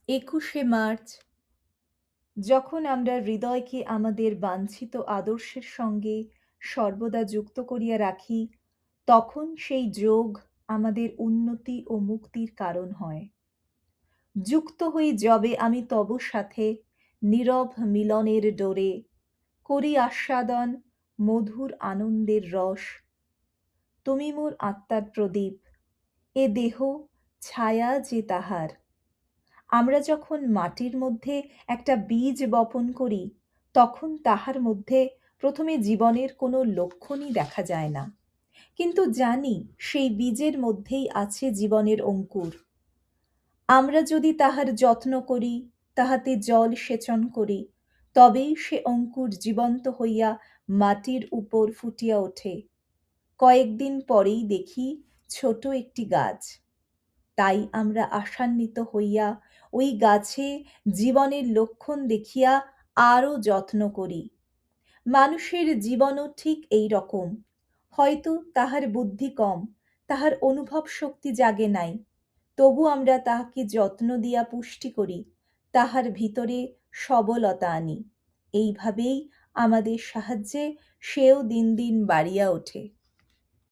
21শে March, যখন আমরা হৃদয়কে আমাদের বাঞ্ছিত আদর্শের সঙ্গে সর্বদা যুক্ত করিয়া রাখি, তখন সেই যোগ আমাদের উন্নতি ও মুক্তির কারণ হয়। যুক্ত হই যবে আমি তব সাথে নীরব মিলনের ডোরে, করি আস্বাদন মধুর আনন্দের রস। তুমি মোর আত্মার প্রদীপ, এ দেহ ছায়া যে তাহার। আমরা যখন মাটির মধ্যে একটা বীজ বপন করি, তখন তাহার মধ্যে প্রথমে জীবনের কোনো লক্ষণই দেখা যায় না, কিন্তু জানি সেই বীজের মধ্যেই আছে জীবনের অঙ্কুর। আমরা যদি তাহার যত্ন করি, তাহাতে জল সেচন করি, তবেই সে অঙ্কুর জীবন্ত হইয়া মাটির উপর ফুটিয়া ওঠে। কয়েকদিন পরেই দেখি ছোট একটি গাছ। তাই আমরা আশান্বিত হইয়া ওই গাছে জীবনের লক্ষণ দেখিয়া আরও যত্ন করি। মানুষের জীবনও ঠিক এই রকম। হয়তো তাহার বুদ্ধি কম, তাহার অনুভব শক্তি জাগে নাই, তবু আমরা তাহাকে যত্ন দিয়া পুষ্টি করি, তাহার ভিতরে সবলতা আনি। এইভাবেই আমাদের সাহায্যে সেও দিন দিন বাড়িয়া ওঠে।